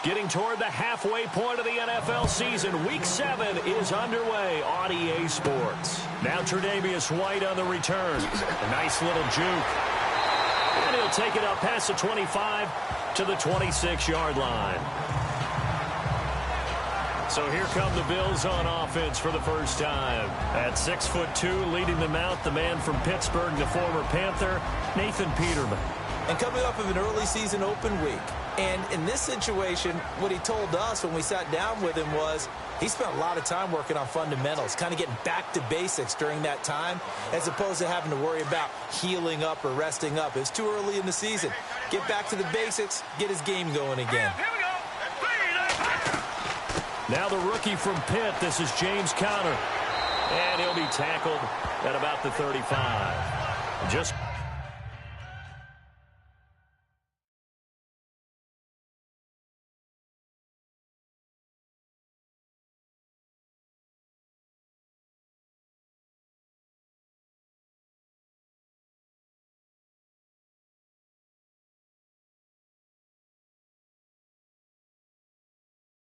Getting toward the halfway point of the NFL season. Week 7 is underway on EA Sports. Now Tre'Davious White on the return. A nice little juke. And he'll take it up past the 25 to the 26-yard line. So here come the Bills on offense for the first time. At 6'2", leading them out, the man from Pittsburgh, the former Panther, Nathan Peterman. And coming off of an early season open week. And in this situation, what he told us when we sat down with him was he spent a lot of time working on fundamentals, kind of getting back to basics during that time, as opposed to having to worry about healing up or resting up. It's too early in the season. Get back to the basics, get his game going again. Now the rookie from Pitt, this is James Conner. And he'll be tackled at about the 35. Just...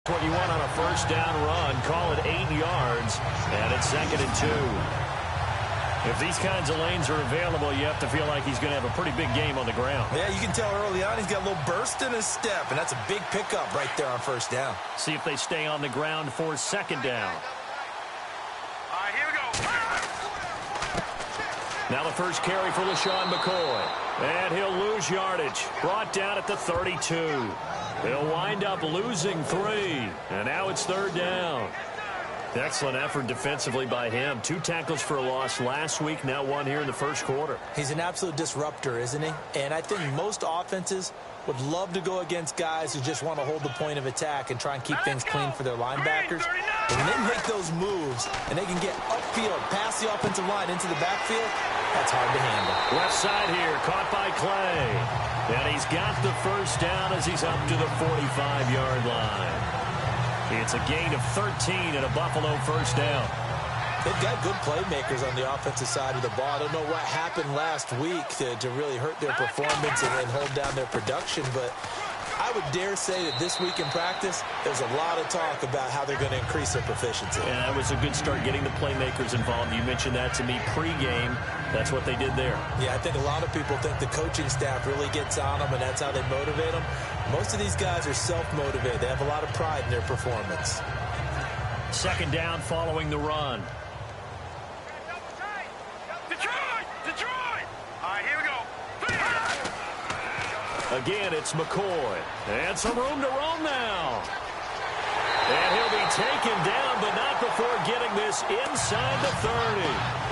what you want on a first down run. Call it 8 yards, and it's 2nd and 2. If these kinds of lanes are available, you have to feel like he's going to have a pretty big game on the ground. Yeah, you can tell early on he's got a little burst in his step, and that's a big pickup right there on first down. See if they stay on the ground for 2nd down. All right, here we go. Now the first carry for LaShawn McCoy. And he'll lose yardage. Brought down at the 32. He'll wind up losing 3. And now it's 3rd down. Excellent effort defensively by him. 2 tackles for a loss last week, now 1 here in the first quarter. He's an absolute disruptor, isn't he? And I think most offenses would love to go against guys who just want to hold the point of attack and try and keep things clean for their linebackers. But when they make those moves and they can get upfield, past the offensive line into the backfield, that's hard to handle. Left side here, caught by Clay. And he's got the first down as he's up to the 45-yard line. It's a gain of 13 and a Buffalo first down. They've got good playmakers on the offensive side of the ball. I don't know what happened last week to really hurt their performance and hold down their production, but I would dare say that this week in practice, there's a lot of talk about how they're going to increase their proficiency. Yeah, that was a good start getting the playmakers involved. You mentioned that to me pregame. That's what they did there. Yeah, I think a lot of people think the coaching staff really gets on them, and that's how they motivate them. Most of these guys are self-motivated. They have a lot of pride in their performance. 2nd down following the run. Detroit! All right, here we go. Again, it's McCoy. And some room to roam now. And he'll be taken down, but not before getting this inside the 30.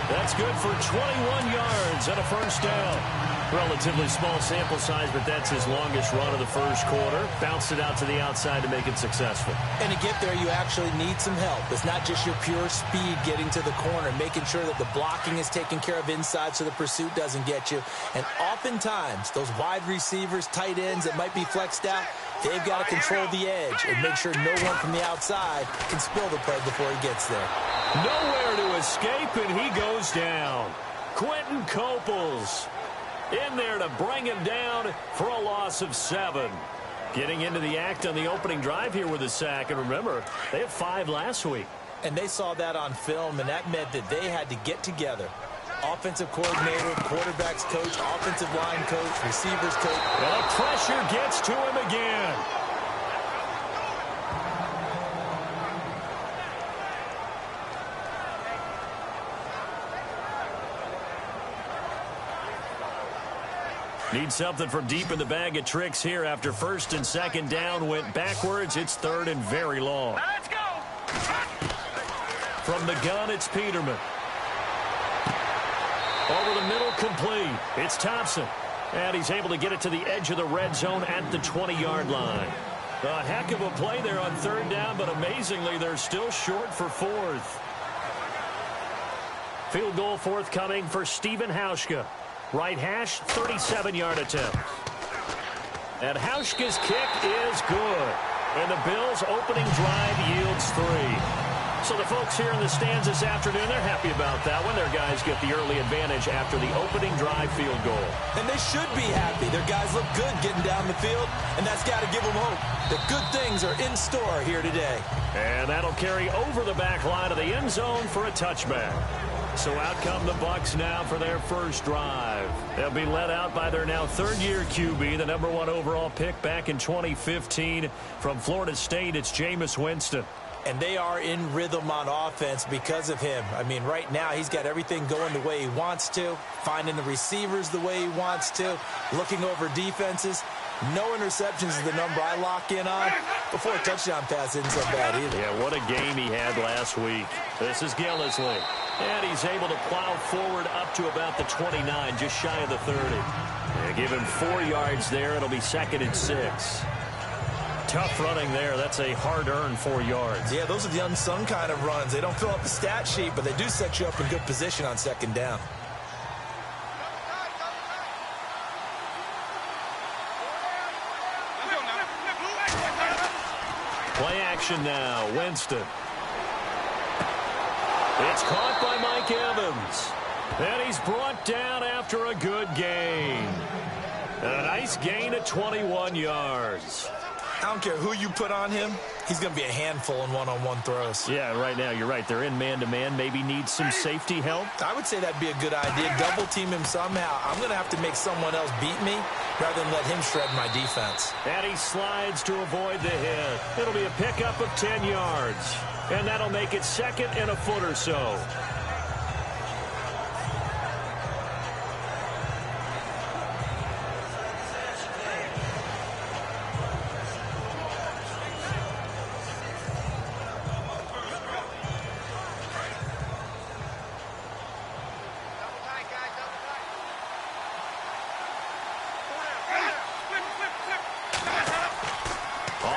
That's good for 21 yards and a first down. Relatively small sample size, but that's his longest run of the first quarter. Bounced it out to the outside to make it successful. And to get there, you actually need some help. It's not just your pure speed getting to the corner, making sure that the blocking is taken care of inside so the pursuit doesn't get you. And oftentimes, those wide receivers, tight ends that might be flexed out, they've got to control the edge and make sure no one from the outside can spill the play before he gets there. Nowhere to escape, and he goes down. Quentin Coples in there to bring him down for a loss of 7. Getting into the act on the opening drive here with a sack. And remember, they had 5 last week. And they saw that on film, and that meant that they had to get together. Offensive coordinator, quarterback's coach, offensive line coach, receivers coach. Well, the pressure gets to him again. Need something from deep in the bag of tricks here after 1st and 2nd down went backwards. It's 3rd and very long. Let's go. From the gun, it's Peterman. Over the middle, complete. It's Thompson. And he's able to get it to the edge of the red zone at the 20-yard line. A heck of a play there on 3rd down, but amazingly, they're still short for 4th. Field goal forthcoming for Stephen Hauschka. Right hash, 37-yard attempt. And Hauschka's kick is good. And the Bills' opening drive yields 3. So the folks here in the stands this afternoon, they're happy about that one. Their guys get the early advantage after the opening drive field goal. And they should be happy. Their guys look good getting down the field, and that's got to give them hope that good things are in store here today. And that'll carry over the back line of the end zone for a touchback. So out come the Bucs now for their first drive. They'll be led out by their now third-year QB, the #1 overall pick back in 2015 from Florida State. It's Jameis Winston. And they are in rhythm on offense because of him. I mean, right now he's got everything going the way he wants to, finding the receivers the way he wants to, looking over defenses. No interceptions is the number I lock in on. Before a touchdown pass isn't so bad either. Yeah, what a game he had last week. This is Gillislee. And he's able to plow forward up to about the 29, just shy of the 30. Yeah, give him 4 yards there. It'll be 2nd and 6. Tough running there. That's a hard-earned 4 yards. Yeah, those are the unsung kind of runs. They don't fill up the stat sheet, but they do set you up in good position on 2nd down. Play action now. Winston. It's caught by Mike Evans. And he's brought down after a good gain. A nice gain of 21 yards. I don't care who you put on him. He's going to be a handful in one-on-one throws. Yeah, right now, you're right. They're in man-to-man. Maybe need some safety help. I would say that'd be a good idea. Double team him somehow. I'm going to have to make someone else beat me rather than let him shred my defense. And he slides to avoid the hit. It'll be a pickup of 10 yards. And that'll make it 2nd and a foot or so.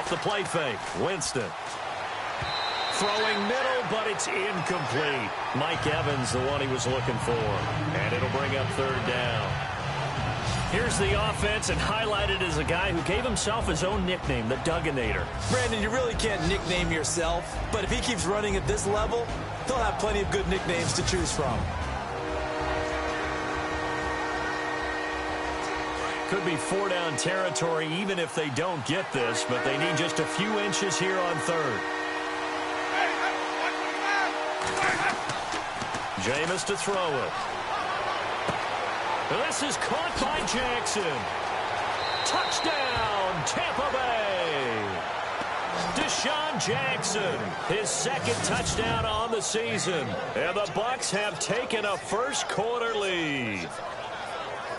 The play fake. Winston. Throwing middle, but it's incomplete. Mike Evans, the one he was looking for. And it'll bring up 3rd down. Here's the offense, and highlighted as a guy who gave himself his own nickname, the Dugginator. Brandon, you really can't nickname yourself, but if he keeps running at this level, he'll have plenty of good nicknames to choose from. Could be 4-down territory even if they don't get this, but they need just a few inches here on 3rd. Jameis to throw it. This is caught by Jackson. Touchdown, Tampa Bay. Deshaun Jackson, his 2nd touchdown on the season. And the Bucs have taken a first-quarter lead.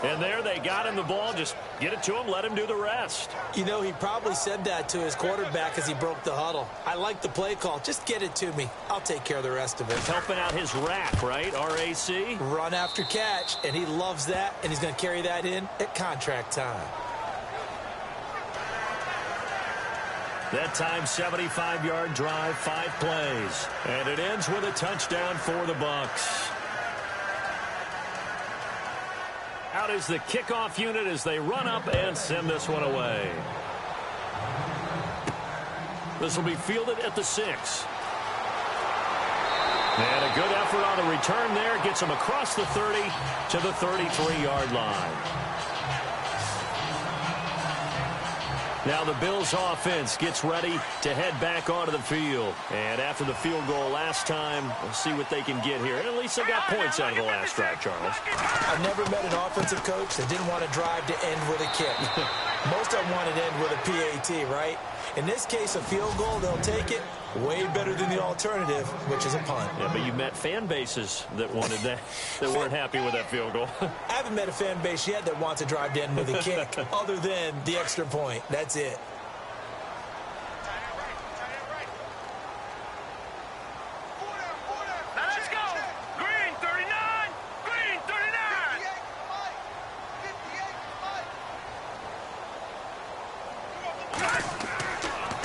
And there they got him the ball. Just get it to him, let him do the rest. You know, he probably said that to his quarterback as he broke the huddle. I like the play call. Just get it to me. I'll take care of the rest of it. Helping out his rack, right? RAC? Run after catch, and he loves that, and he's going to carry that in at contract time. That time, 75-yard drive, 5 plays. And it ends with a touchdown for the Bucs. Out is the kickoff unit as they run up and send this one away. This will be fielded at the 6. And a good effort on the return there. Gets him across the 30 to the 33-yard line. Now the Bills offense gets ready to head back onto the field. And after the field goal last time, we'll see what they can get here. And at least they got points out of the last drive, Charles. I've never met an offensive coach that didn't want to drive to end with a kick. Most of them want to end with a PAT, right? In this case, a field goal, they'll take it. Way better than the alternative, which is a punt. Yeah, but you've met fan bases that wanted that, that weren't happy with that field goal. I haven't met a fan base yet that wants to drive to end with a kick, other than the extra point. That's it. Let's go. Green 39. Green 39.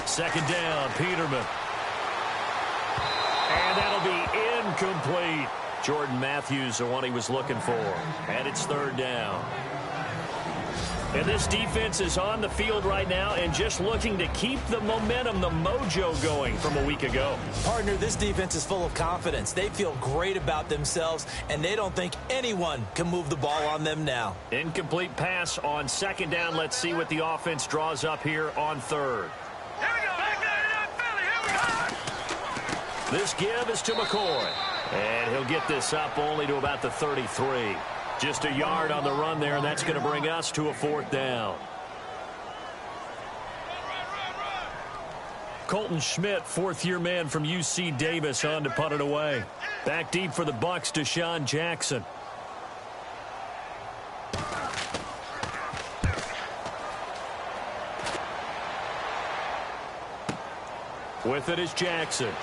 2nd down, Peterman. And that'll be incomplete. Jordan Matthews, the one he was looking for. And it's 3rd down. And this defense is on the field right now and just looking to keep the momentum, the mojo going from a week ago. Partner, this defense is full of confidence. They feel great about themselves, and they don't think anyone can move the ball on them now. Incomplete pass on second down. Let's see what the offense draws up here on third. Here we go. Back there, Philly. Here we go. This give is to McCoy. And he'll get this up only to about the 33. Just a yard on the run there, and that's going to bring us to a fourth down. Colton Schmidt, fourth-year man from UC Davis, on to punt it away. Back deep for the Bucs, Deshaun Jackson. With it is Jackson.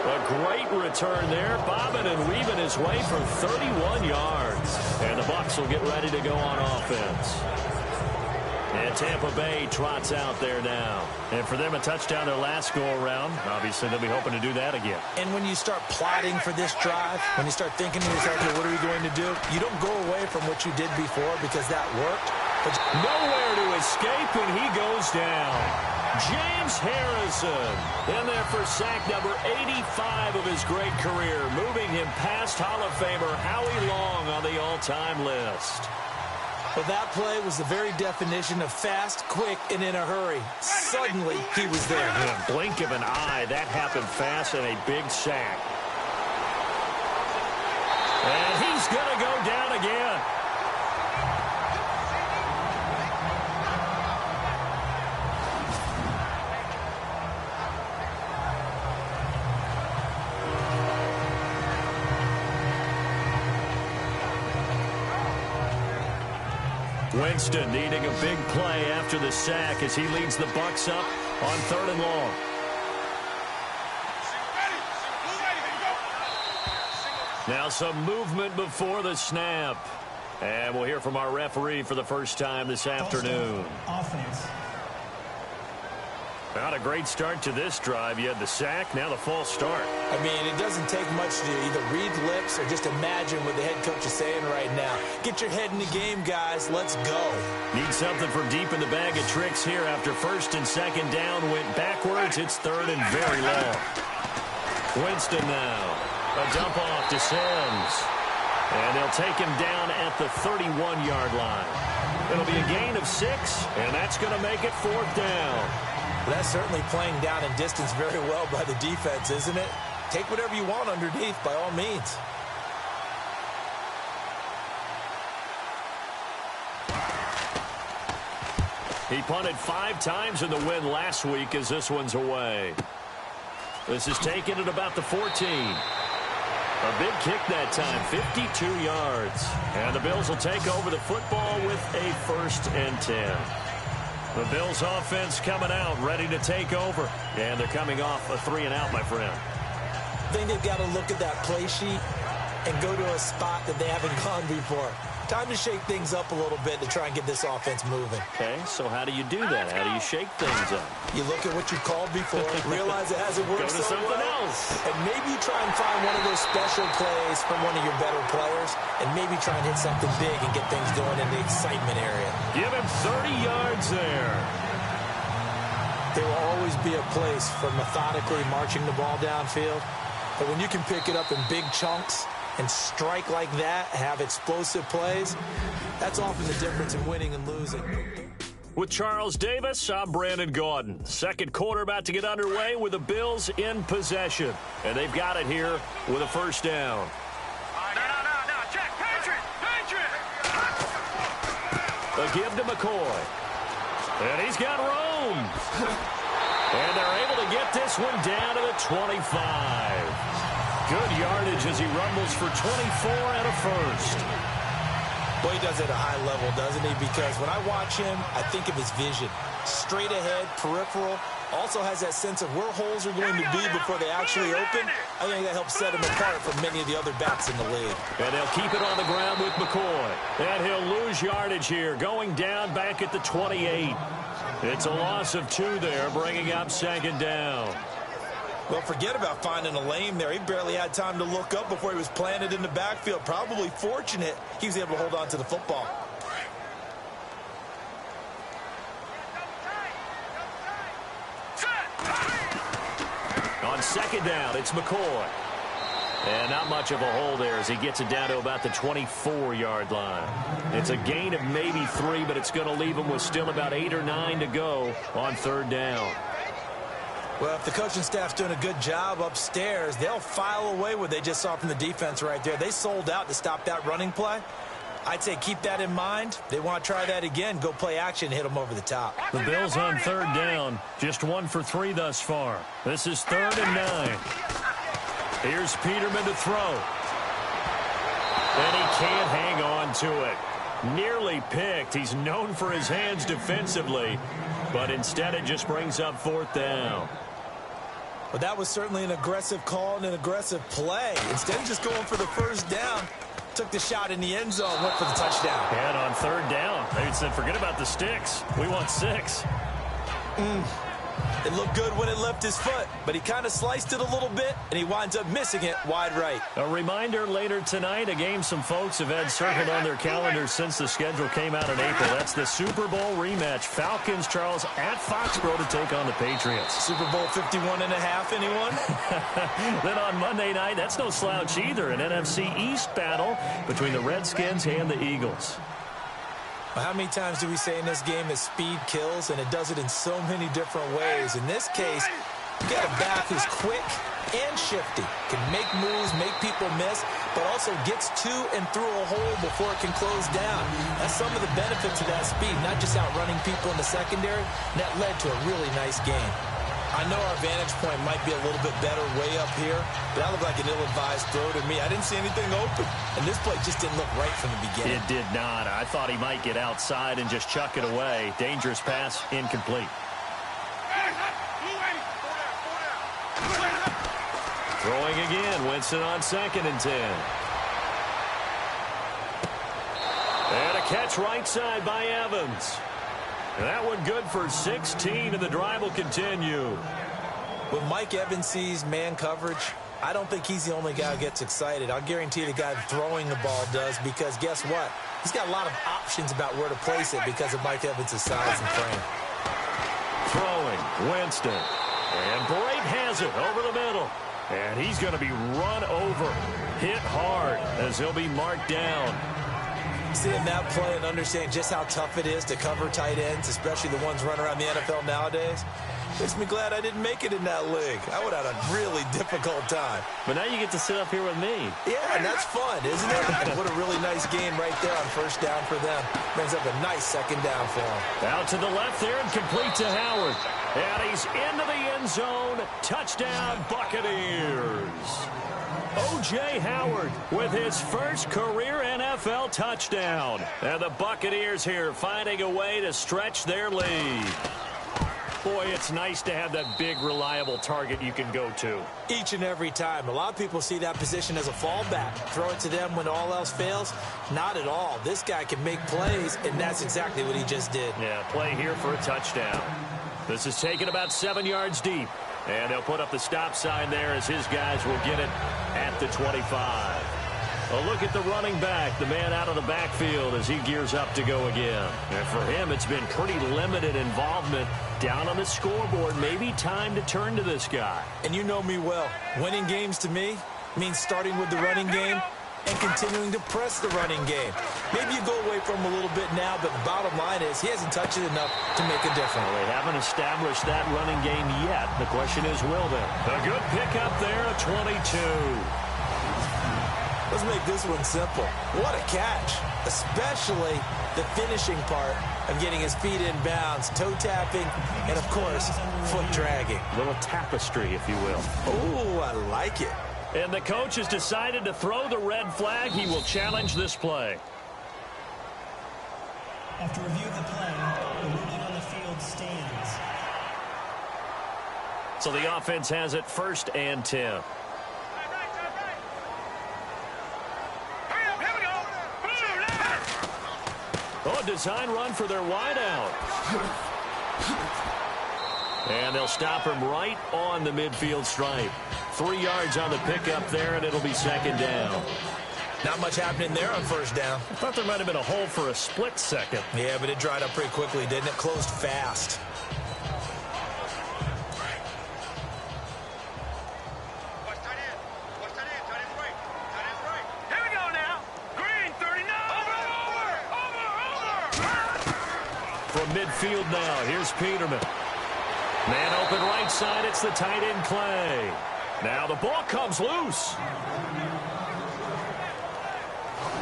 A great return there, bobbing and weaving his way for 31 yards. And the Bucs will get ready to go on offense. And Tampa Bay trots out there now. And for them, a touchdown their last go-around. Obviously, they'll be hoping to do that again. And when you start plotting for this drive, when you start thinking to yourself, okay, what are we going to do? You don't go away from what you did before because that worked. But nowhere to escape, and he goes down. James Harrison in there for sack number 85 of his great career, moving him past Hall of Famer Howie Long on the all-time list. Well, that play was the very definition of fast, quick, and in a hurry. Suddenly, he was there. In a blink of an eye, that happened fast and a big sack. And he's going to go down again. Winston needing a big play after the sack as he leads the Bucs up on third and long. Now some movement before the snap. And we'll hear from our referee for the first time this afternoon. Offense. Not a great start to this drive. You had the sack, now the false start. I mean, it doesn't take much to either read lips or just imagine what the head coach is saying right now. Get your head in the game, guys. Let's go. Need something from deep in the bag of tricks here after first and second down went backwards. It's third and very long. Winston now. A dump off to Sims. And they'll take him down at the 31-yard line. It'll be a gain of 6, and that's going to make it fourth down. That's certainly playing down in distance very well by the defense, isn't it? Take whatever you want underneath, by all means. He punted 5 times in the win last week as this one's away. This is taken at about the 14. A big kick that time, 52 yards. And the Bills will take over the football with a 1st and 10. The Bills offense coming out, ready to take over. And they're coming off a 3-and-out, my friend. I think they've got to look at that play sheet and go to a spot that they haven't gone before. Time to shake things up a little bit to try and get this offense moving. Okay, so how do you do that? How do you shake things up? You look at what you called before, realize it hasn't worked Go to so something well, else. and maybe try and find one of those special plays from one of your better players, and maybe try and hit something big and get things going in the excitement area. Give him 30 yards there. There will always be a place for methodically marching the ball downfield, but when you can pick it up in big chunks and strike like that, have explosive plays, that's often the difference in winning and losing. With Charles Davis, I'm Brandon Gaudin. Second quarter about to get underway with the Bills in possession. And they've got it here with a first down. No, check. Patriot. A give to McCoy. And he's got room. And they're able to get this one down to the 25. Good yardage as he rumbles for 24 and a first. Boy, he does it at a high level, doesn't he? Because when I watch him, I think of his vision. Straight ahead, peripheral. Also has that sense of where holes are going to be before they actually open. I think that helps set him apart from many of the other backs in the league. And they'll keep it on the ground with McCoy. And he'll lose yardage here, going down back at the 28. It's a loss of 2 there, bringing up second down. Well, forget about finding a lane there. He barely had time to look up before he was planted in the backfield. Probably fortunate he was able to hold on to the football. On second down, it's McCoy. And not much of a hole there as he gets it down to about the 24-yard line. It's a gain of maybe 3, but it's going to leave him with still about 8 or 9 to go on third down. Well, if the coaching staff's doing a good job upstairs, they'll file away what they just saw from the defense right there. They sold out to stop that running play. I'd say keep that in mind. They want to try that again. Go play action, hit them over the top. The Bills on third down. Just 1 for 3 thus far. This is 3rd and 9. Here's Peterman to throw. And he can't hang on to it. Nearly picked. He's known for his hands defensively, but instead it just brings up 4th down. But that was certainly an aggressive call and an aggressive play. Instead of just going for the first down, took the shot in the end zone, went for the touchdown. And on third down, they said, forget about the sticks. We want 6. It looked good when it left his foot, but he kind of sliced it a little bit, and he winds up missing it wide right. A reminder later tonight, a game some folks have had circled on their calendars since the schedule came out in April. That's the Super Bowl rematch. Falcons, Charles, at Foxborough to take on the Patriots. Super Bowl 51.5, anyone? Then on Monday night, that's no slouch either, an NFC East battle between the Redskins and the Eagles. How many times do we say in this game that speed kills, and it does it in so many different ways? In this case, you got a back who's quick and shifty, can make moves, make people miss, but also gets to and through a hole before it can close down. That's some of the benefits of that speed, not just outrunning people in the secondary. That led to a really nice game. I know our vantage point might be a little bit better way up here, but that looked like an ill-advised throw to me. I didn't see anything open, and this play just didn't look right from the beginning. It did not. I thought he might get outside and just chuck it away. Dangerous pass, incomplete. Throwing again, Winston on 2nd and 10. And a catch right side by Evans. And that one good for 16, and the drive will continue. When Mike Evans sees man coverage, I don't think he's the only guy who gets excited. I'll guarantee the guy throwing the ball does, because guess what? He's got a lot of options about where to place it because of Mike Evans' size and frame. Throwing, Winston. And Bright has it over the middle. And he's going to be run over, hit hard as he'll be marked down. Seeing that play and understanding just how tough it is to cover tight ends, especially the ones running around the NFL nowadays, makes me glad I didn't make it in that league. I would have had a really difficult time. But now you get to sit up here with me. Yeah, and that's fun, isn't it? And what a really nice game right there on first down for them. Brings up a nice second down for them. Out to the left there and complete to Howard. And he's into the end zone. Touchdown, Buccaneers. O.J. Howard with his first career NFL touchdown. And the Buccaneers here finding a way to stretch their lead. Boy, it's nice to have that big, reliable target you can go to. Each and every time. A lot of people see that position as a fallback. Throw it to them when all else fails. Not at all. This guy can make plays, and that's exactly what he just did. Yeah, play here for a touchdown. This is taken about 7 yards deep. And they'll put up the stop sign there as his guys will get it at the 25. A look at the running back, the man out of the backfield as he gears up to go again. And for him, it's been pretty limited involvement down on the scoreboard. Maybe time to turn to this guy. And you know me well. Winning games to me means starting with the running game and continuing to press the running game. Maybe you go away from him a little bit now, but the bottom line is he hasn't touched it enough to make a difference. Well, they haven't established that running game yet. The question is, will they? A good pickup there, a 22. Let's make this one simple. What a catch, especially the finishing part of getting his feet in bounds, toe tapping, and, of course, foot dragging. A little tapestry, if you will. Oh, I like it. And the coach has decided to throw the red flag. He will challenge this play. After review of the play, the ruling on the field stands. So the offense has it 1st and 10. Oh, a design run for their wideout. And they'll stop him right on the midfield stripe. 3 yards on the pickup there, and it'll be second down. Not much happening there on first down. I thought there might have been a hole for a split second. Yeah, but it dried up pretty quickly, didn't it? Closed fast. Here we go now. Green, 39. Over. From midfield now, here's Peterman. Man open right side, it's the tight end Clay. Now the ball comes loose.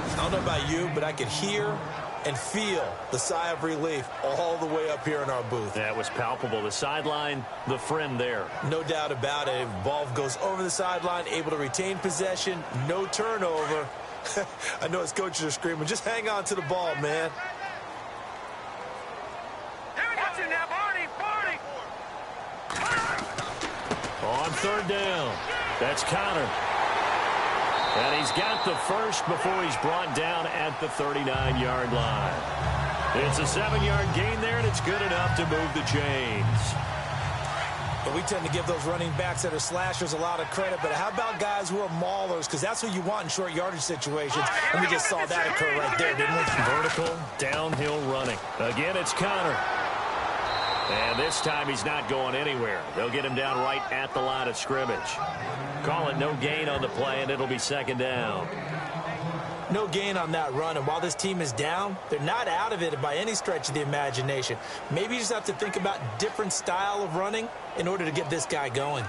I don't know about you, but I could hear and feel the sigh of relief all the way up here in our booth. That was palpable. The sideline, the friend there. No doubt about it. Ball goes over the sideline, able to retain possession, no turnover. I know his coaches are screaming, just hang on to the ball, man. Here we go now, Barney. On third down, that's Connor. And he's got the first before he's brought down at the 39-yard line. It's a 7-yard gain there, and it's good enough to move the chains. But we tend to give those running backs that are slashers a lot of credit. But how about guys who are maulers? Because that's what you want in short yardage situations. And we just saw that occur right there, didn't we? Vertical, downhill running. Again, it's Connor. And this time he's not going anywhere. They'll get him down right at the line of scrimmage. Call it no gain on the play, and it'll be second down. No gain on that run, and while this team is down, they're not out of it by any stretch of the imagination. Maybe you just have to think about different style of running in order to get this guy going.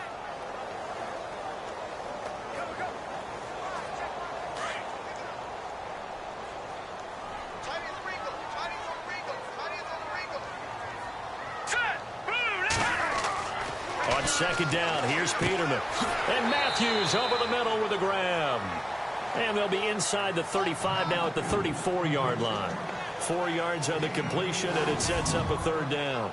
On second down, here's Peterman. And Matthews over the middle with a grab. And they'll be inside the 35 now at the 34-yard line. 4 yards on the completion, and it sets up a third down.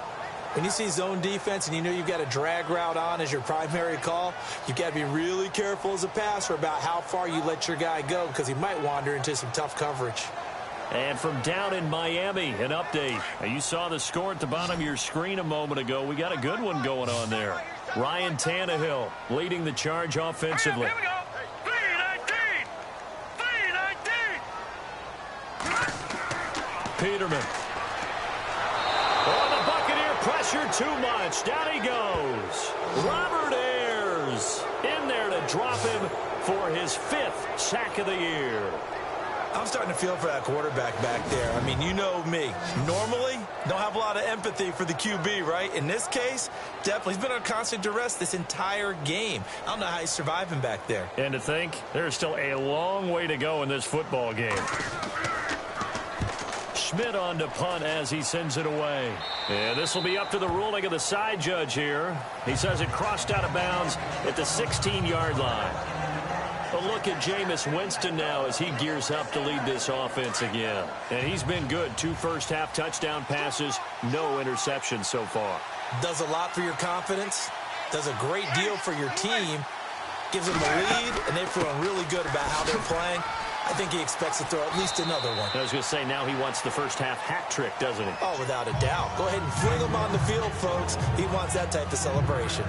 When you see zone defense and you know you've got a drag route on as your primary call, you've got to be really careful as a passer about how far you let your guy go because he might wander into some tough coverage. And from down in Miami, an update. Now, you saw the score at the bottom of your screen a moment ago. We got a good one going on there. Ryan Tannehill leading the charge offensively. Here we go. 3-19. Peterman. Oh, the Buccaneer pressure too much. Down he goes. Robert Ayers in there to drop him for his 5th sack of the year. I'm starting to feel for that quarterback back there. I mean, you know me. Normally, don't have a lot of empathy for the QB, right? In this case, definitely. He's been on constant duress this entire game. I don't know how he's surviving back there. And to think, there's still a long way to go in this football game. Schmidt on to punt as he sends it away. And this will be up to the ruling of the side judge here. He says it crossed out of bounds at the 16-yard line. A look at Jameis Winston now as he gears up to lead this offense again. And he's been good. 2 first-half touchdown passes, no interceptions so far. Does a lot for your confidence, does a great deal for your team, gives them a lead, and they're feeling really good about how they're playing. I think he expects to throw at least another one. I was going to say, now he wants the first-half hat trick, doesn't he? Oh, without a doubt. Go ahead and fling him on the field, folks. He wants that type of celebration.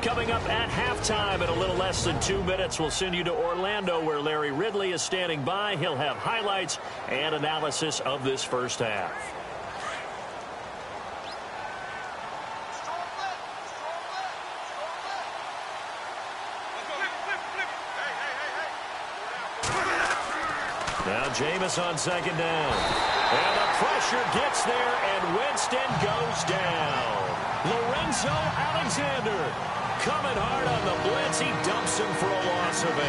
Coming up at halftime in a little less than 2 minutes, we'll send you to Orlando where Larry Ridley is standing by. He'll have highlights and analysis of this first half. Now Jameis on second down. And the pressure gets there, and Winston goes down. Lorenzo Alexander coming hard on the blitz. He dumps him for a loss of 8.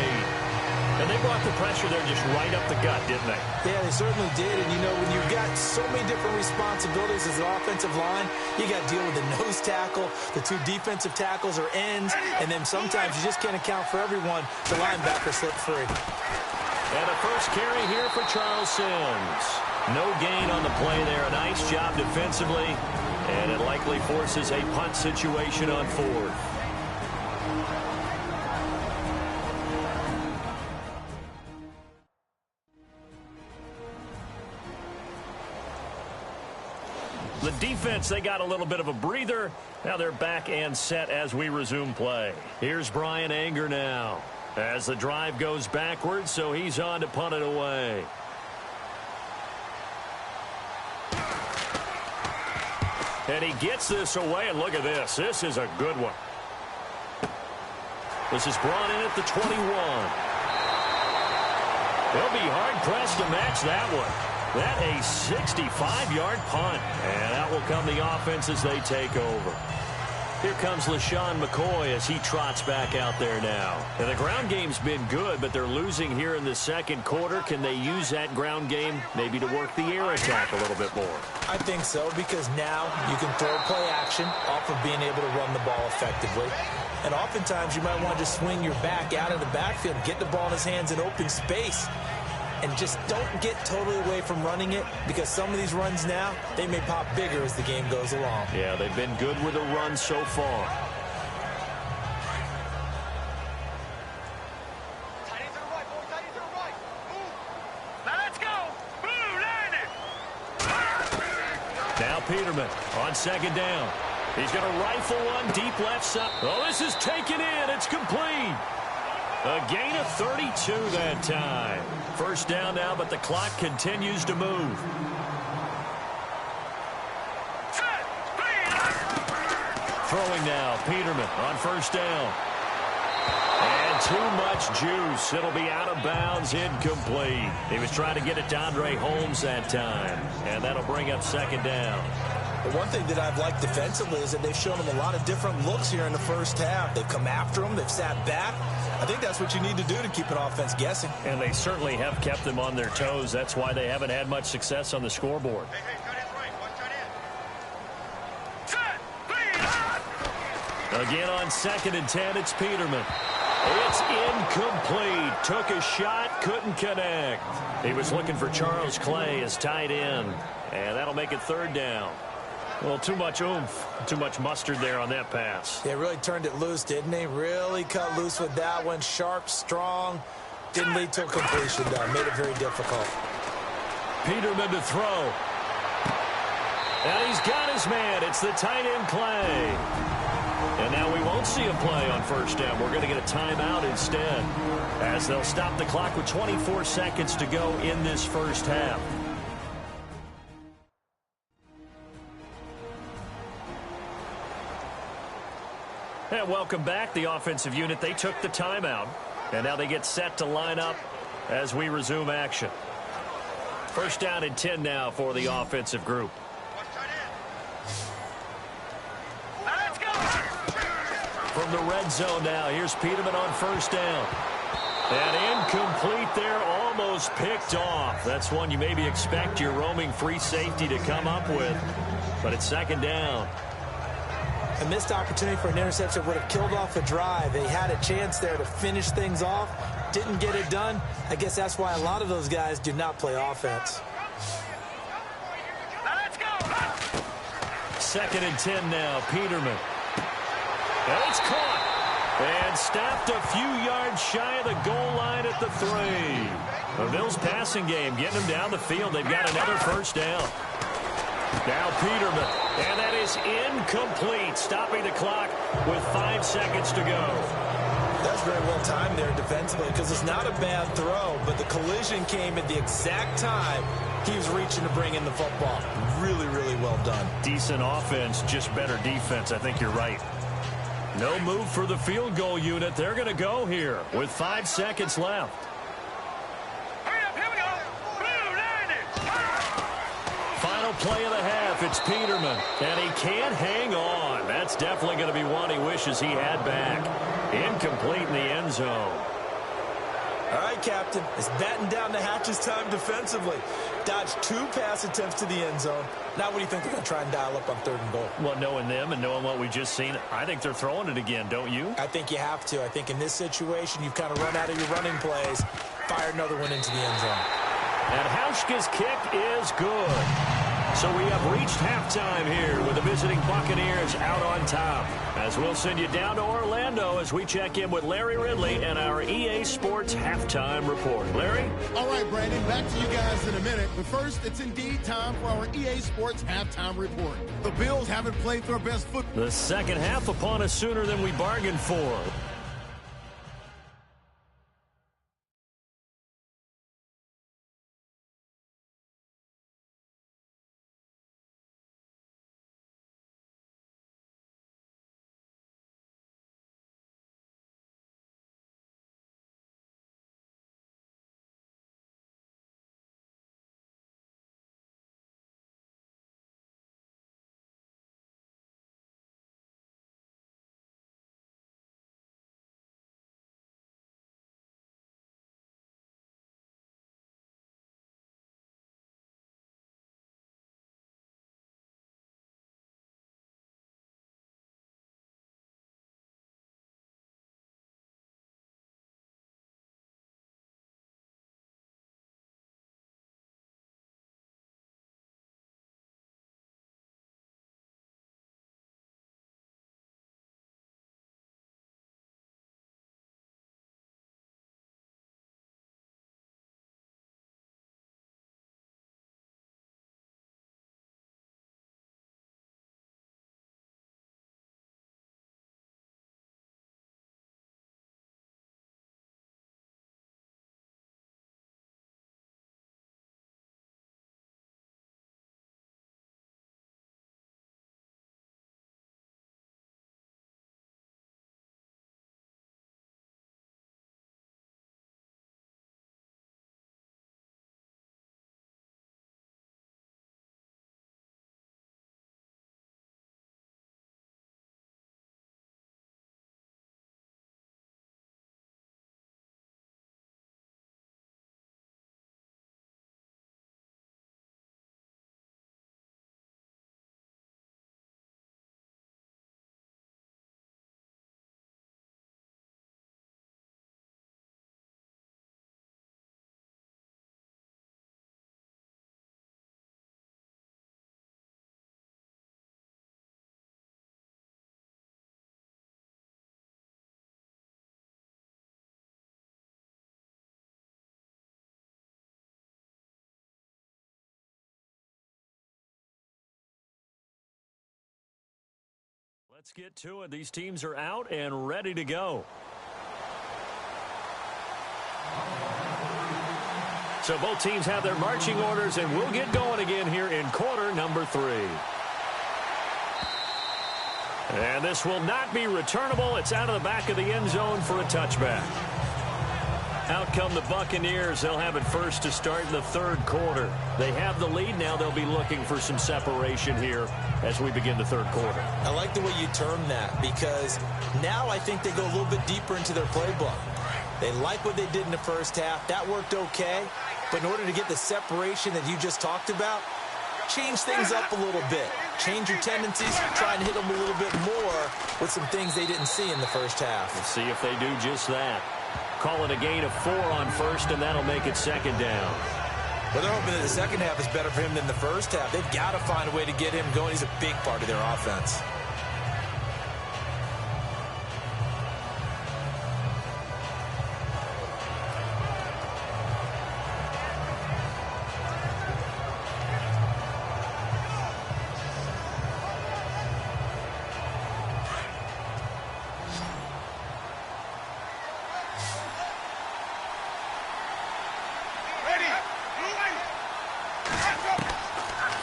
And they brought the pressure there just right up the gut, didn't they? Yeah, they certainly did. And, you know, when you've got so many different responsibilities as an offensive line, you got to deal with the nose tackle, the 2 defensive tackles or ends, and then sometimes you just can't account for everyone. The linebacker slipped free. And a first carry here for Charles Sims. No gain on the play there. A nice job defensively. And it likely forces a punt situation on 4th. The defense, they got a little bit of a breather. Now they're back and set as we resume play. Here's Brian Anger now as the drive goes backwards, so he's on to punt it away. And he gets this away, and look at this. This is a good one. This is brought in at the 21. They'll be hard-pressed to match that one. That a 65-yard punt. And out will come the offense as they take over. Here comes LaShawn McCoy as he trots back out there now. And the ground game's been good, but they're losing here in the second quarter. Can they use that ground game maybe to work the air attack a little bit more? I think so, because now you can throw play action off of being able to run the ball effectively. And oftentimes you might want to just swing your back out of the backfield, get the ball in his hands in open space, and just don't get totally away from running it, because some of these runs now, they may pop bigger as the game goes along. Yeah, they've been good with a run so far. Let's go. Blue landed. Now Peterman on second down. He's going to rifle one deep left side. Oh, this is taken in. It's complete. A gain of 32 that time. First down now, but the clock continues to move. Throwing now, Peterman on first down. And too much juice. It'll be out of bounds, incomplete. He was trying to get it to Andre Holmes that time. And that'll bring up second down. But one thing that I've liked defensively is that they've shown him a lot of different looks here in the first half. They've come after him. They've sat back. I think that's what you need to do to keep an offense guessing. And they certainly have kept them on their toes. That's why they haven't had much success on the scoreboard. Again on second and 10, it's Peterman. It's incomplete. Took a shot, couldn't connect. He was looking for Charles Clay as tight end. And that'll make it third down. Well, too much oomph, too much mustard there on that pass. They really turned it loose, didn't they? Really cut loose with that one. Sharp, strong. Didn't lead to a completion, though. Made it very difficult. Peterman to throw. And he's got his man. It's the tight end Clay. And now we won't see a play on first down. We're going to get a timeout instead, as they'll stop the clock with 24 seconds to go in this first half. And welcome back. The offensive unit, they took the timeout. And now they get set to line up as we resume action. First down and 10 now for the offensive group. Let's go. From the red zone now, here's Peterman on first down. And incomplete there, almost picked off. That's one you maybe expect your roaming free safety to come up with. But it's second down. A missed opportunity for an interception would have killed off a drive. They had a chance there to finish things off. Didn't get it done. I guess that's why a lot of those guys do not play offense. Let's go. Second and 10 now, Peterman. And it's caught. And stopped a few yards shy of the goal line at the 3. The Bills passing game getting them down the field. They've got another first down. Now Peterman, and that is incomplete, stopping the clock with 5 seconds to go. That's very well timed there defensively, because it's not a bad throw, but the collision came at the exact time he was reaching to bring in the football. Really, really well done. Decent offense, just better defense. I think you're right. No move for the field goal unit. They're going to go here with 5 seconds left. Hurry up, here we go. Blue landed. Final play of the half, it's Peterman, and he can't hang on. That's definitely going to be one he wishes he had back. Incomplete in the end zone. All right, Captain, it's batten down the hatches time defensively. Dodged 2 pass attempts to the end zone. Now what do you think they're going to try and dial up on 3rd and goal? Well, knowing them and knowing what we just seen, I think they're throwing it again, don't you? I think you have to. I think in this situation, you've kind of run out of your running plays. Fire another one into the end zone. And Hauschka's kick is good. So we have reached halftime here with the visiting Buccaneers out on top. As we'll send you down to Orlando as we check in with Larry Ridley and our EA Sports halftime report. Larry? All right, Brandon, back to you guys in a minute. But first, it's indeed time for our EA Sports halftime report. The Bills haven't played their best football. The second half upon us sooner than we bargained for. Let's get to it. These teams are out and ready to go. So both teams have their marching orders, and we'll get going again here in quarter number 3. And this will not be returnable. It's out of the back of the end zone for a touchback. Out come the Buccaneers. They'll have it first to start in the third quarter. They have the lead. Now they'll be looking for some separation here as we begin the third quarter. I like the way you term that, because now I think they go a little bit deeper into their playbook. They like what they did in the first half. That worked okay. But in order to get the separation that you just talked about, change things up a little bit. Change your tendencies. Try and hit them a little bit more with some things they didn't see in the first half. Let's see if they do just that. Call it a gain of 4 on first, and that'll make it second down. Well, they're hoping that the second half is better for him than the first half. They've got to find a way to get him going. He's a big part of their offense.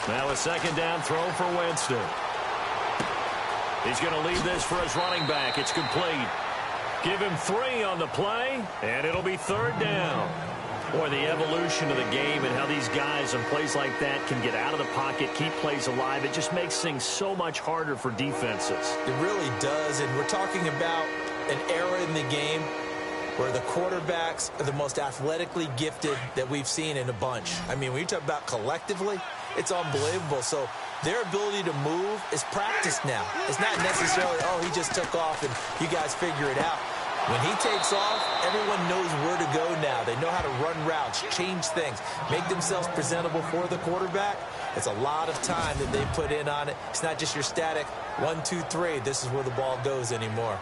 Now a second down throw for Winston. He's going to lead this for his running back. It's complete. Give him 3 on the play, and it'll be third down. Boy, the evolution of the game and how these guys in plays like that can get out of the pocket, keep plays alive, it just makes things so much harder for defenses. It really does, and we're talking about an era in the game where the quarterbacks are the most athletically gifted that we've seen in a bunch. I mean, when you talk about collectively, it's unbelievable. So their ability to move is practiced now. It's not necessarily, oh, he just took off and you guys figure it out. When he takes off, everyone knows where to go now. They know how to run routes, change things, make themselves presentable for the quarterback. It's a lot of time that they put in on it. It's not just your static 1, 2, 3. This is where the ball goes anymore.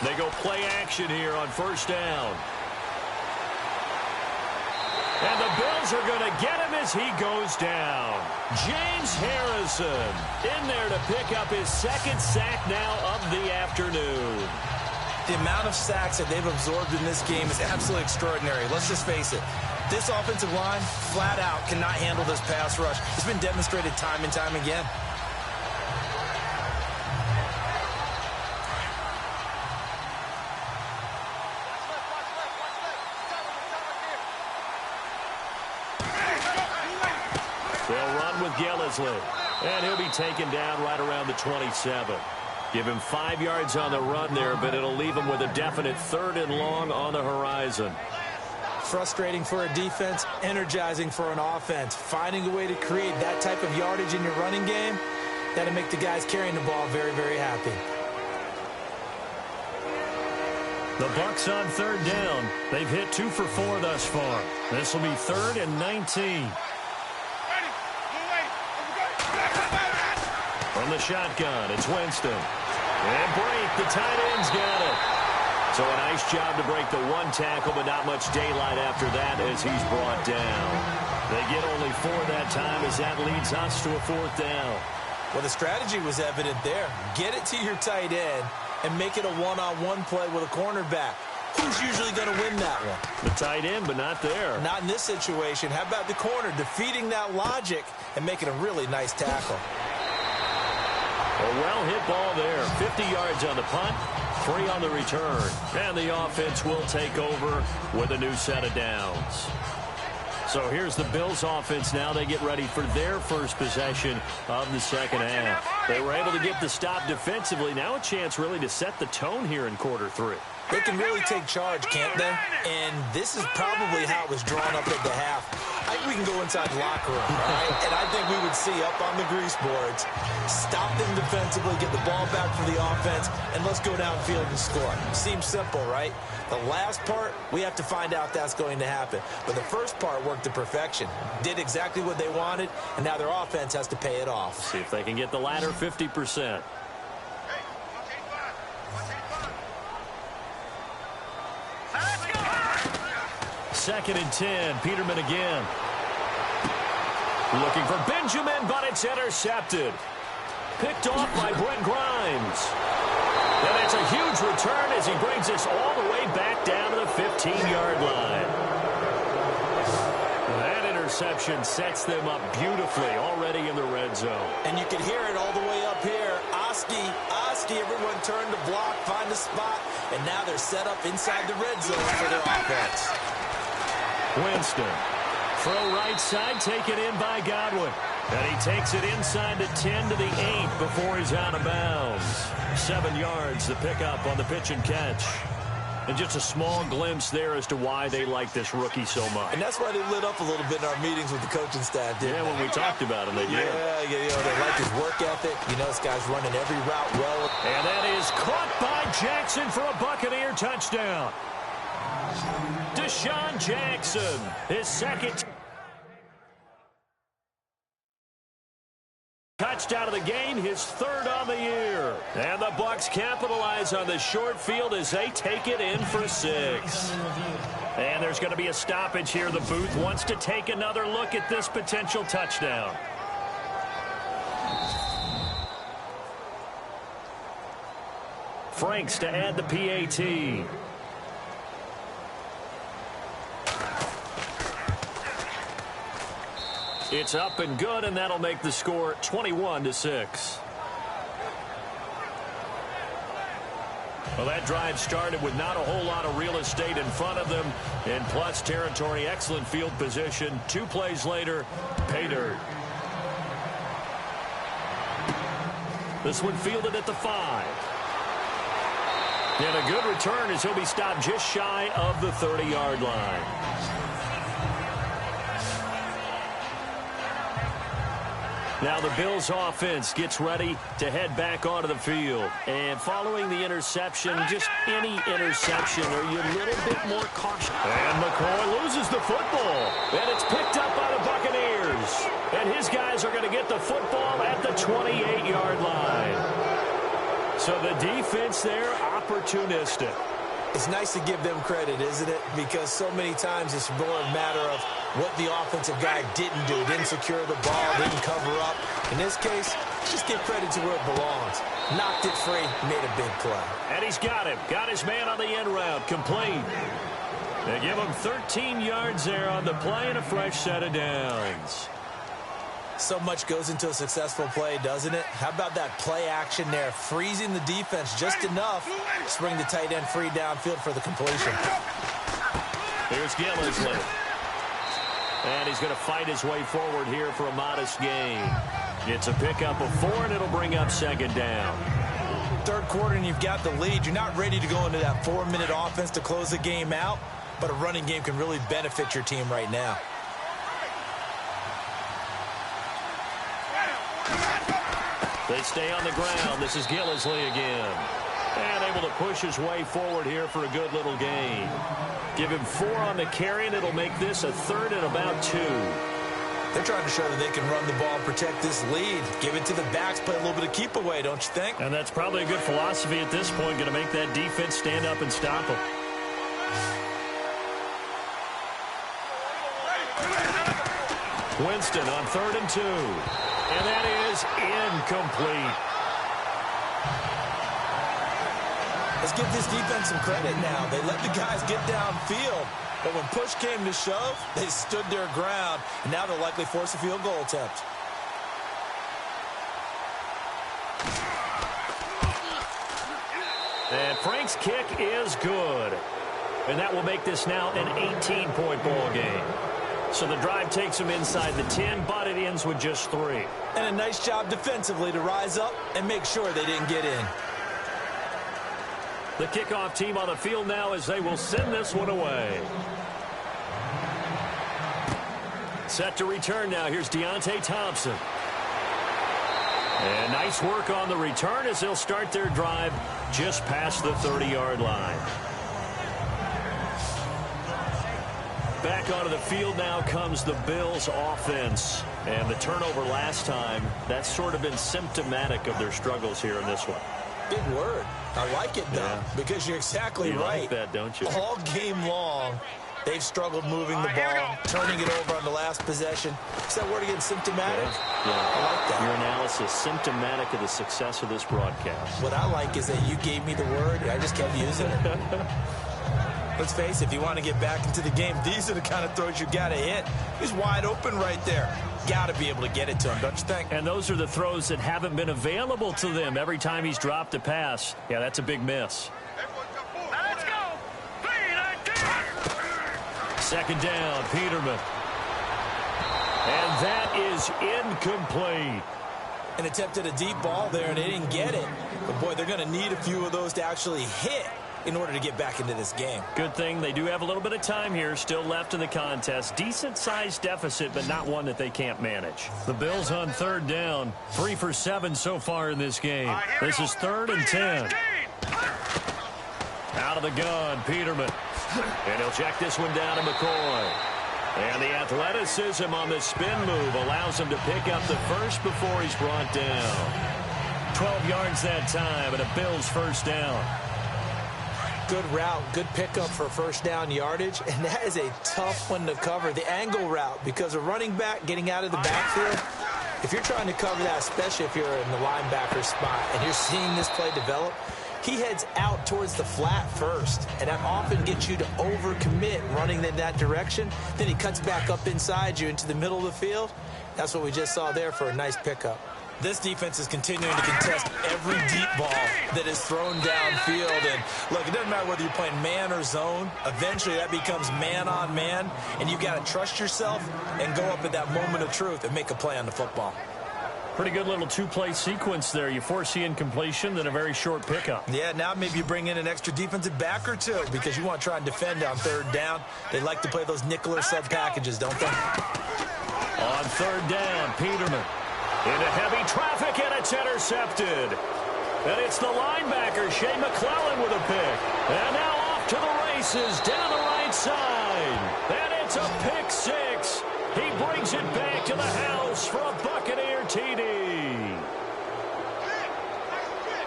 They go play action here on first down. And the Bills are going to get him as he goes down. James Harrison in there to pick up his second sack now of the afternoon. The amount of sacks that they've absorbed in this game is absolutely extraordinary. Let's just face it. This offensive line, flat out, cannot handle this pass rush. It's been demonstrated time and time again. They'll run with Gillisley, and he'll be taken down right around the 27. Give him 5 yards on the run there, but it'll leave him with a definite 3rd and long on the horizon. Frustrating for a defense, energizing for an offense. Finding a way to create that type of yardage in your running game, that'll make the guys carrying the ball very, very happy. The Bucs on 3rd down. They've hit 2 for 4 thus far. This will be 3rd and 19. From the shotgun, it's Winston. And break, the tight end's got it. So a nice job to break the 1 tackle, but not much daylight after that as he's brought down. They get only 4 that time as that leads us to a 4th down. Well, the strategy was evident there. Get it to your tight end and make it a one-on-one play with a cornerback. Who's usually going to win that one? The tight end, but not there. Not in this situation. How about the corner defeating that logic and making a really nice tackle? A well-hit ball there. 50 yards on the punt, 3 on the return. And the offense will take over with a new set of downs. So here's the Bills offense now. They get ready for their first possession of the second half. They were able to get the stop defensively. Now a chance really to set the tone here in quarter 3. They can really take charge, can't they? And this is probably how it was drawn up at the half. I think we can go inside the locker room, all right? And I think we would see up on the grease boards, stop them defensively, get the ball back for the offense, and let's go downfield and score. Seems simple, right? The last part, we have to find out that's going to happen. But the first part worked to perfection. Did exactly what they wanted, and now their offense has to pay it off. See if they can get the latter 50%. Second and 10, Peterman again. Looking for Benjamin, but it's intercepted. Picked off by Brent Grimes. And it's a huge return as he brings us all the way back down to the 15-yard line. That interception sets them up beautifully already in the red zone. And you can hear it all the way up here. Oski, everyone turned to block, find a spot, and now they're set up inside the red zone for their offense. Winston, throw right side, taken in by Godwin. And he takes it inside the 10 to the 8 before he's out of bounds. 7 yards to pick up on the pitch and catch. And just a small glimpse there as to why they like this rookie so much. And that's why they lit up a little bit in our meetings with the coaching staff, didn't they? When we talked about him, they did. Yeah, they like his work ethic. You know, this guy's running every route well. And that is caught by Jackson for a Buccaneer touchdown. Deshaun Jackson, his second touchdown of the game, his 3rd on the year. And the Bucs capitalize on the short field as they take it in for 6. And there's going to be a stoppage here. The booth wants to take another look at this potential touchdown. Franks to add the PAT. It's up and good, and that'll make the score 21-6. Well, that drive started with not a whole lot of real estate in front of them. In plus territory, excellent field position. 2 plays later, pay dirt. This one fielded at the 5. And a good return as he'll be stopped just shy of the 30-yard line. Now the Bills offense gets ready to head back onto the field. And following the interception, just any interception, are you a little bit more cautious? And McCoy loses the football. And it's picked up by the Buccaneers. And his guys are going to get the football at the 28-yard line. So the defense there, opportunistic. It's nice to give them credit, isn't it? Because so many times it's more a matter of what the offensive guy didn't do. Didn't secure the ball, didn't cover up. In this case, just give credit to where it belongs. Knocked it free, made a big play. And he's got him. Got his man on the end route. Complete. They give him 13 yards there on the play and a fresh set of downs. So much goes into a successful play, doesn't it? How about that play action there? Freezing the defense just enough to bring the tight end free downfield for the completion. Here's Gillisley. And he's going to fight his way forward here for a modest gain. It's a pickup of 4, and it'll bring up second down. Third quarter, and you've got the lead. You're not ready to go into that 4-minute offense to close the game out, but a running game can really benefit your team right now. They stay on the ground. This is Gillisley again. And able to push his way forward here for a good little gain. Give him 4 on the carry, and it'll make this a 3rd and about 2. They're trying to show that they can run the ball and protect this lead. Give it to the backs, play a little bit of keep away, don't you think? And that's probably a good philosophy at this point, going to make that defense stand up and stop them. Winston on 3rd and 2. And that is incomplete. Let's give this defense some credit now. They let the guys get downfield, but when push came to shove, they stood their ground, and now they'll likely force a field goal attempt. And Frank's kick is good. And that will make this now an 18-point ball game. So the drive takes them inside the 10, but it ends with just 3. And a nice job defensively to rise up and make sure they didn't get in. The kickoff team on the field now as they will send this one away. Set to return now. Here's Deontay Thompson. And nice work on the return as they'll start their drive just past the 30-yard line. Back onto the field now comes the Bills offense. And the turnover last time, that's sort of been symptomatic of their struggles here in this one. Big word. I like it, though, because you're exactly right. You like that, don't you? All game long, they've struggled moving the ball, turning it over on the last possession. Is that word again, symptomatic? Yeah. I like that. Your analysis, symptomatic of the success of this broadcast. What I like is that you gave me the word, and I just kept using it. Let's face it, if you want to get back into the game, these are the kind of throws you got to hit. He's wide open right there. Got to be able to get it to him, don't you think? And those are the throws that haven't been available to them every time he's dropped a pass. Yeah, that's a big miss. Let's go. 3-19. Second down, Peterman. And that is incomplete. An attempt at a deep ball there, and they didn't get it. But, boy, they're going to need a few of those to actually hit in order to get back into this game. Good thing they do have a little bit of time here still left in the contest. Decent-sized deficit, but not one that they can't manage. The Bills on 3rd down. 3 for 7 so far in this game. This is 3rd and 10. Out of the gun, Peterman. And he'll check this one down to McCoy. And the athleticism on the spin move allows him to pick up the first before he's brought down. 12 yards that time, and a Bills first down. Good route, good pickup for first down yardage, and that is a tough one to cover, the angle route, because a running back getting out of the backfield, if you're trying to cover that, especially if you're in the linebacker spot and you're seeing this play develop, he heads out towards the flat first, and that often gets you to overcommit running in that direction. Then he cuts back up inside you into the middle of the field. That's what we just saw there for a nice pickup. This defense is continuing to contest every deep ball that is thrown downfield. And look, it doesn't matter whether you're playing man or zone. Eventually that becomes man on man, and you've got to trust yourself and go up at that moment of truth and make a play on the football. Pretty good little two-play sequence there. You force the incompletion, then a very short pickup. Yeah, now maybe you bring in an extra defensive back or two because you want to try and defend on third down. They like to play those nickel or sub packages, don't they? On third down, Peterman into heavy traffic, and it's intercepted. And it's the linebacker, Shea McClellan, with a pick. And now off to the races down the right side. And it's a pick six. He brings it back to the house for a Buccaneer TD.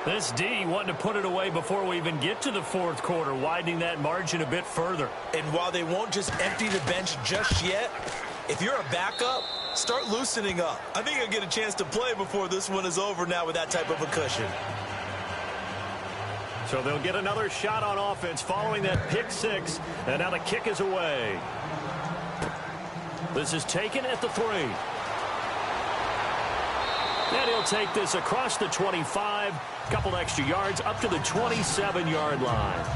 This D wanting to put it away before we even get to the fourth quarter, widening that margin a bit further. And while they won't just empty the bench just yet, if you're a backup, start loosening up. I think you'll get a chance to play before this one is over now with that type of a cushion. So they'll get another shot on offense following that pick six. And now the kick is away. This is taken at the 3. And he'll take this across the 25. Couple extra yards up to the 27-yard line.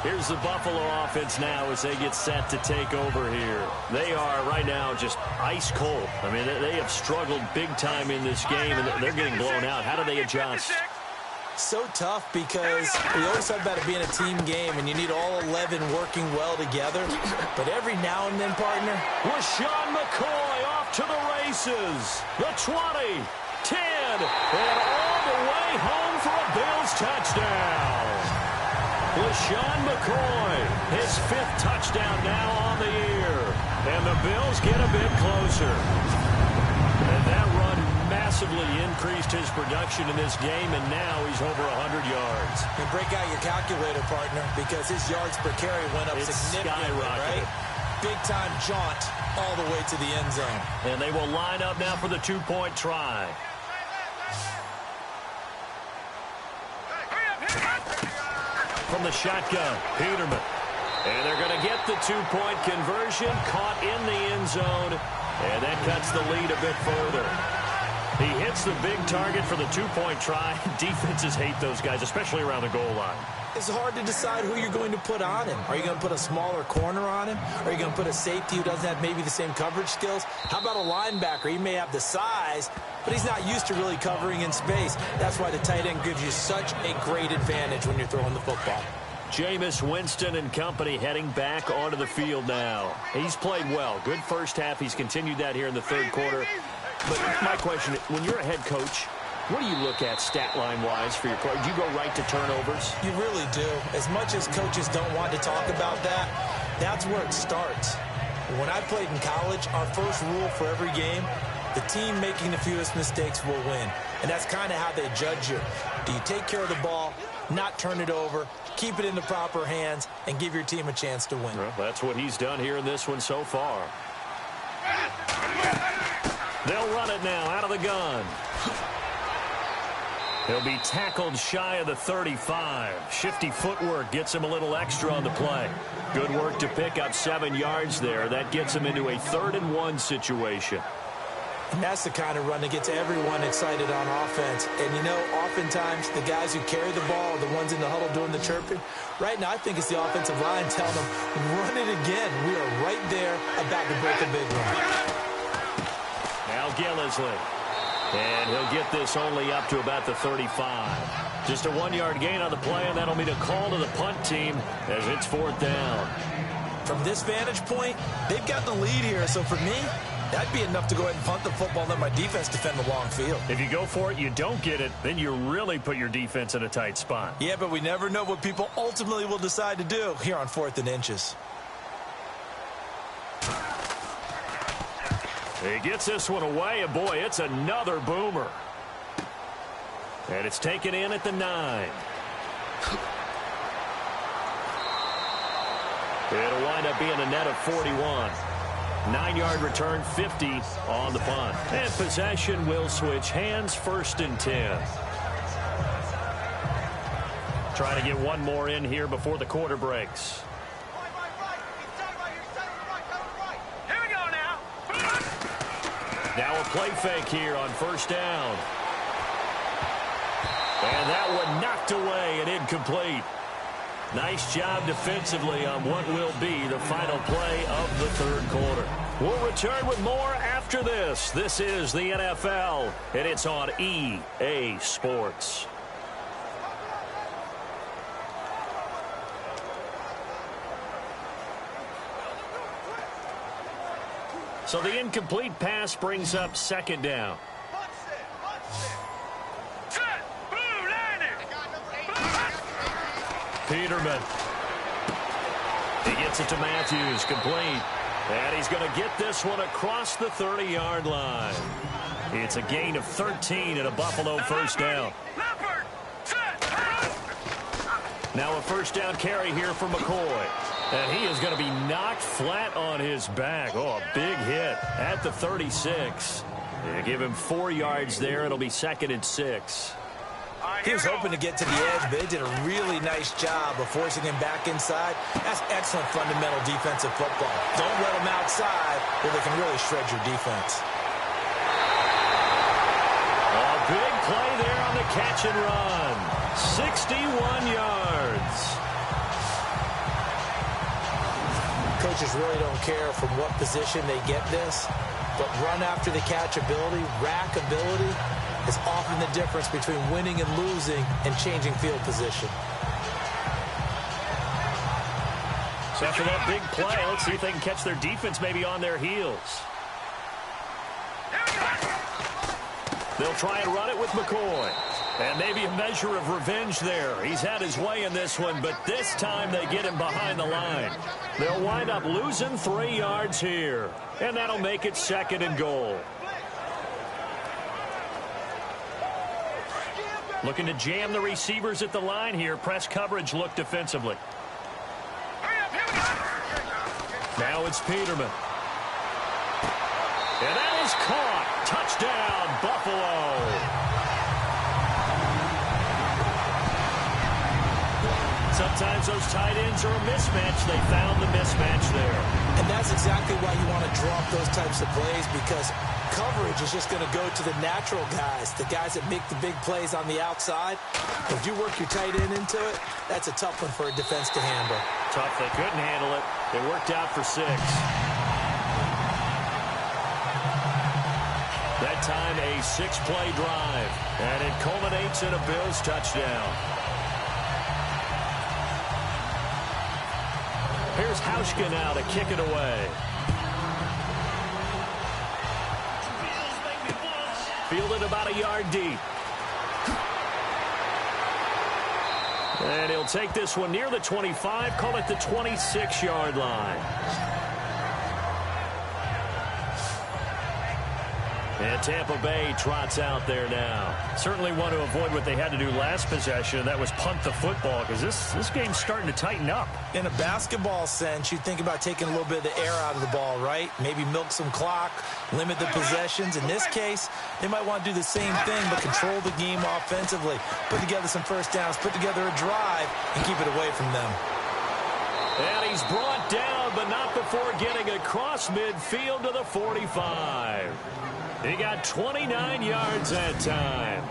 Here's the Buffalo offense now as they get set to take over here. They are right now just ice cold. I mean, they have struggled big time in this game, and they're getting blown out. How do they adjust? So tough because we always talk about it being a team game, and you need all 11 working well together. But every now and then, partner, LaShawn McCoy off to the races. The 20, 10, and all the way home for a Bills touchdown. LaShawn McCoy, his 5th touchdown now on the year. And the Bills get a bit closer. And that run massively increased his production in this game, and now he's over 100 yards. And break out your calculator, partner, because his yards per carry went up significantly, right? Big-time jaunt all the way to the end zone. And they will line up now for the two-point try. From the shotgun, Peterman. And they're going to get the two-point conversion, caught in the end zone, and that cuts the lead a bit further. He hits the big target for the two-point try. Defenses hate those guys, especially around the goal line. It's hard to decide who you're going to put on him. Are you going to put a smaller corner on him? Are you going to put a safety who doesn't have maybe the same coverage skills? How about a linebacker? He may have the size, but he's not used to really covering in space. That's why the tight end gives you such a great advantage when you're throwing the football. Jameis Winston and company heading back onto the field now. He's played well. Good first half. He's continued that here in the third quarter. But my question, when you're a head coach, what do you look at stat line-wise for your play? Do you go right to turnovers? You really do. As much as coaches don't want to talk about that, that's where it starts. When I played in college, our first rule for every game, the team making the fewest mistakes will win. And that's kind of how they judge you. Do you take care of the ball, not turn it over, keep it in the proper hands, and give your team a chance to win? Well, that's what he's done here in this one so far. They'll run it now out of the gun. He'll be tackled shy of the 35. Shifty footwork gets him a little extra on the play. Good work to pick up 7 yards there. That gets him into a 3rd-and-1 situation. And that's the kind of run that gets everyone excited on offense. And, you know, oftentimes the guys who carry the ball are the ones in the huddle doing the chirping. Right now, I think it's the offensive line telling them, run it again. We are right there about to break a big run. Now Gillisley. And he'll get this only up to about the 35. Just a 1-yard gain on the play, and that'll mean a call to the punt team as it's 4th down. From this vantage point, they've got the lead here. So for me, that'd be enough to go ahead and punt the football and let my defense defend the long field. If you go for it, you don't get it, then you really put your defense in a tight spot. Yeah, but we never know what people ultimately will decide to do here on 4th and inches. He gets this one away, and boy, it's another boomer. And it's taken in at the 9. It'll wind up being a net of 41. 9-yard return, 50 on the punt. And possession will switch hands, 1st and 10. Trying to get one more in here before the quarter breaks. play fake here on first down. And that one knocked away and incomplete. Nice job defensively on what will be the final play of the third quarter. We'll return with more after this. This is the NFL, and it's on EA Sports. So the incomplete pass brings up second down. Peterman. He gets it to Matthews, complete. And he's going to get this one across the 30-yard line. It's a gain of 13 and a Buffalo first down. Now a first down carry here for McCoy. And he is going to be knocked flat on his back. Oh, a big hit at the 36. They give him 4 yards there. It'll be 2nd and 6. He was hoping to get to the edge, but they did a really nice job of forcing him back inside. That's excellent fundamental defensive football. Don't let him outside, or they can really shred your defense. A big play there on the catch and run. 61 yards. Coaches really don't care from what position they get this, but run after the catch ability, rack ability, is often the difference between winning and losing and changing field position. So after that big play, let's see if they can catch their defense maybe on their heels. They'll try and run it with McCoy. And maybe a measure of revenge there. He's had his way in this one, but this time they get him behind the line. They'll wind up losing 3 yards here. And that'll make it 2nd and goal. Looking to jam the receivers at the line here. Press coverage look defensively. Now it's Peterman. And that is caught. Touchdown, Buffalo. Sometimes those tight ends are a mismatch. They found the mismatch there. And that's exactly why you want to drop those types of plays, because coverage is just going to go to the natural guys, the guys that make the big plays on the outside. If you work your tight end into it, that's a tough one for a defense to handle. Tough. They couldn't handle it. It worked out for 6. That time a 6-play drive, and it culminates in a Bills touchdown. Here's Hauschka now to kick it away. Fielded about a yard deep. And he'll take this one near the 25, call it the 26-yard line. And Tampa Bay trots out there now. Certainly want to avoid what they had to do last possession. That was punt the football, because this game's starting to tighten up. In a basketball sense, you think about taking a little bit of the air out of the ball, right? Maybe milk some clock, limit the possessions. In this case, they might want to do the same thing, but control the game offensively. Put together some first downs, put together a drive, and keep it away from them. And he's brought down, but not before getting across midfield to the 45. He got 29 yards that time.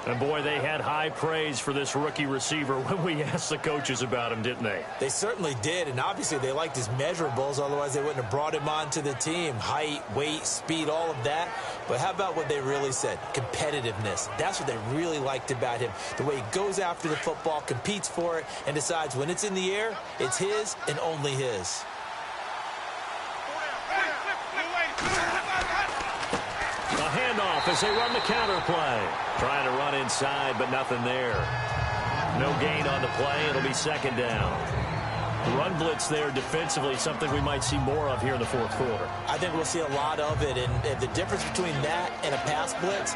And, boy, they had high praise for this rookie receiver when we asked the coaches about him, didn't they? They certainly did, and obviously they liked his measurables. Otherwise, they wouldn't have brought him onto the team. Height, weight, speed, all of that. But how about what they really said? Competitiveness. That's what they really liked about him. The way he goes after the football, competes for it, and decides when it's in the air, it's his and only his. A handoff as they run the counter play. Trying to run inside, but nothing there. No gain on the play. It'll be 2nd down. Run blitz there defensively, something we might see more of here in the 4th quarter. I think we'll see a lot of it, and the difference between that and a pass blitz,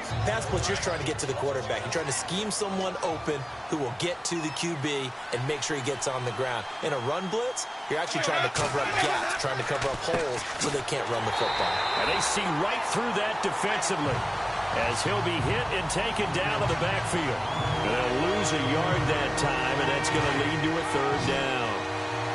you're trying to get to the quarterback. You're trying to scheme someone open who will get to the QB and make sure he gets on the ground. In a run blitz, you're actually trying to cover up gaps, trying to cover up holes so they can't run the football. And they see right through that defensively as he'll be hit and taken down to the backfield. They'll lose a yard that time, and that's going to lead to a 3rd down.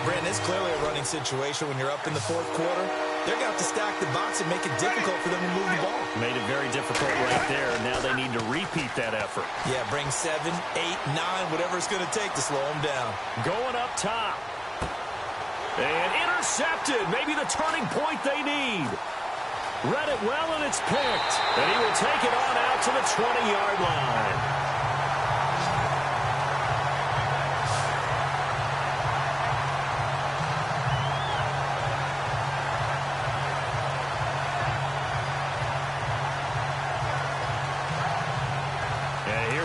Brandon, it's clearly a running situation when you're up in the 4th quarter. they're going to have to stack the box and make it difficult for them to move the ball. Made it very difficult right there. Now they need to repeat that effort. Yeah, bring 7, 8, 9, whatever it's going to take to slow them down. Going up top. And intercepted. Maybe the turning point they need. Read it well, and it's picked. And he will take it on out to the 20-yard line.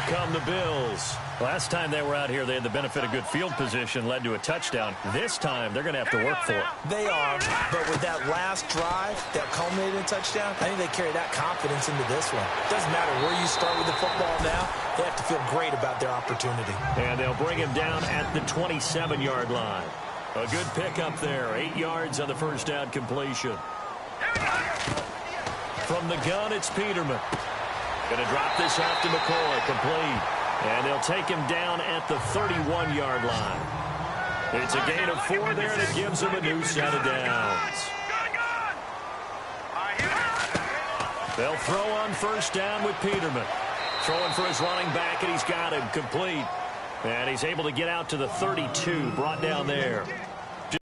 Come the Bills. Last time they were out here, they had the benefit of good field position, led to a touchdown. This time, they're going to have to work for it. They are, but with that last drive that culminated in a touchdown, I think they carry that confidence into this one. Doesn't matter where you start with the football now, they have to feel great about their opportunity. And they'll bring him down at the 27-yard line. A good pickup there, 8 yards on the first down completion. From the gun, it's Peterman. Going to drop this off to McCoy, complete. And they'll take him down at the 31-yard line. It's a gain of 4 there, and it gives him a new set of downs. They'll throw on first down with Peterman. Throwing for his running back, and he's got him complete. And he's able to get out to the 32, brought down there.